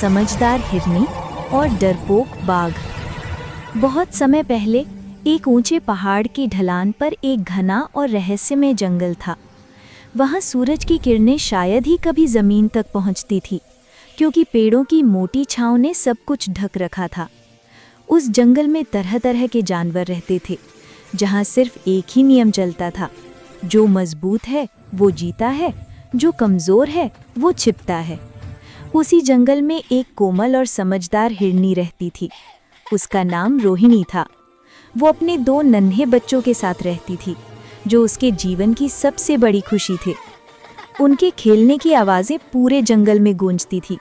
समझदार हिरनी और डरपोक बाघ। बहुत समय पहले एक ऊंचे पहाड़ की ढलान पर एक घना और रहस्यमय जंगल था। वहां सूरज की किरणें शायद ही कभी जमीन तक पहुंचती थी, क्योंकि पेड़ों की मोटी छांव ने सब कुछ ढक रखा था। उस जंगल में तरह तरह के जानवर रहते थे, जहां सिर्फ एक ही नियम चलता था, जो मजबूत है वो जीता है, जो कमजोर है वो छिपता है। उसी जंगल में एक कोमल और समझदार हिरनी रहती थी। उसका नाम रोहिणी था। वो अपने 2 नन्हे बच्चों के साथ रहती थी, जो उसके जीवन की सबसे बड़ी खुशी थे। उनके खेलने की आवाज़ें पूरे जंगल में गूंजती थी।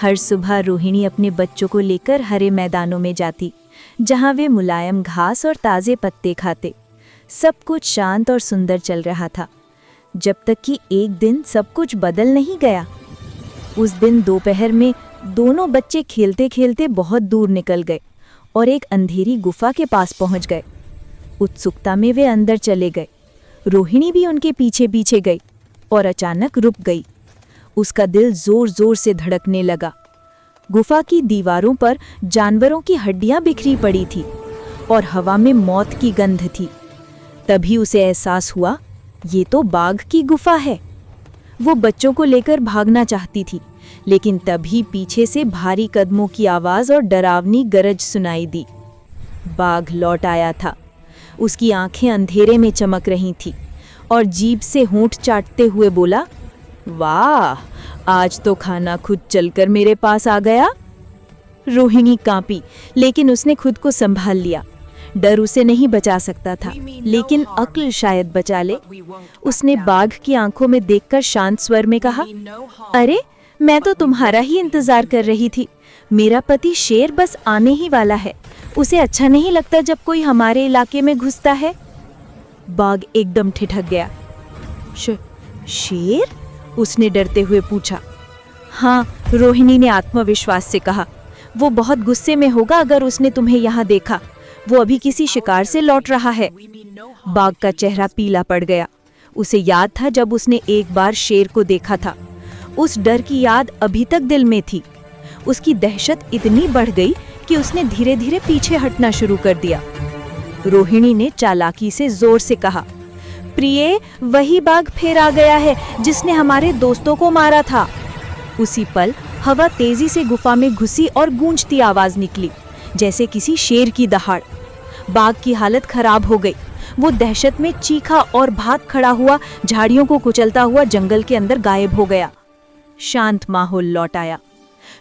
हर सुबह रोहिणी अपने बच्चों को लेकर हरे मैदानों में जाती, जहां वे मुलायम घास और ताज़े पत्ते खाते। सब कुछ शांत और सुंदर चल रहा था, जब तक कि एक दिन सब कुछ बदल नहीं गया। उस दिन दोपहर में दोनों बच्चे खेलते खेलते बहुत दूर निकल गए और एक अंधेरी गुफा के पास पहुंच गए। उत्सुकता में वे अंदर चले गए। रोहिणी भी उनके पीछे पीछे गई और अचानक रुक गई। उसका दिल जोर जोर से धड़कने लगा। गुफा की दीवारों पर जानवरों की हड्डियां बिखरी पड़ी थी और हवा में मौत की गंध थी। तभी उसे एहसास हुआ, ये तो बाघ की गुफा है। वो बच्चों को लेकर भागना चाहती थी, लेकिन तभी पीछे से भारी कदमों की आवाज और डरावनी गरज सुनाई दी। बाघ लौट आया था। उसकी आंखें अंधेरे में चमक रही थी और जीभ से होंठ चाटते हुए बोला, वाह, आज तो खाना खुद चलकर मेरे पास आ गया। रोहिणी कांपी, लेकिन उसने खुद को संभाल लिया। डर उसे नहीं बचा सकता था, लेकिन अक्ल शायद बचा ले। उसने बाघ की आंखों में देखकर शांत स्वर में कहा, अरे, मैं तो तुम्हारा ही इंतजार कर रही थी। मेरा पति शेर बस आने ही वाला है। उसे अच्छा नहीं लगता जब कोई हमारे इलाके में घुसता है। बाघ एकदम ठिठक गया। शेर? उसने डरते हुए पूछा। हाँ, रोहिणी ने आत्मविश्वास से कहा। वो बहुत गुस्से में होगा अगर उसने तुम्हें यहाँ देखा। वो अभी किसी शिकार से लौट रहा है। बाघ का चेहरा पीला पड़ गया। उसे याद था जब उसने एक बार शेर को देखा था। उस डर की याद अभी तक दिल में थी। उसकी दहशत इतनी बढ़ गई कि उसने धीरे धीरे पीछे हटना शुरू कर दिया। रोहिणी ने चालाकी से जोर से कहा, प्रिय, वही बाघ फिर आ गया है जिसने हमारे दोस्तों को मारा था। उसी पल हवा तेजी से गुफा में घुसी और गूंजती आवाज निकली, जैसे किसी शेर की दहाड़। बाघ की हालत खराब हो गई। वो दहशत में चीखा और भाग खड़ा हुआ झाड़ियों को कुचलता हुआ जंगल के अंदर गायब हो गया। शांत माहौल लौट आया।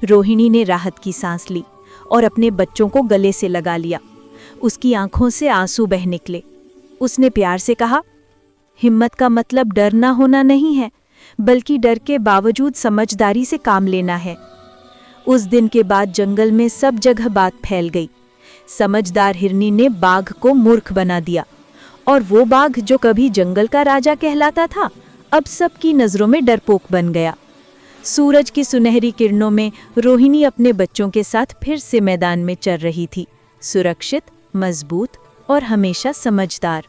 रोहिणी ने राहत की सांस ली और अपने बच्चों को गले से लगा लिया। उसकी आंखों से आंसू बह निकले। उसने प्यार से कहा, हिम्मत का मतलब डर ना होना नहीं है, बल्कि डर के बावजूद समझदारी से काम लेना है। उस दिन के बाद जंगल में सब जगह बात फैल गई। समझदार हिरनी ने बाघ को मूर्ख बना दिया, और वो बाघ जो कभी जंगल का राजा कहलाता था, अब सबकी नजरों में डरपोक बन गया। सूरज की सुनहरी किरणों में रोहिणी अपने बच्चों के साथ फिर से मैदान में चल रही थी, सुरक्षित, मजबूत और हमेशा समझदार।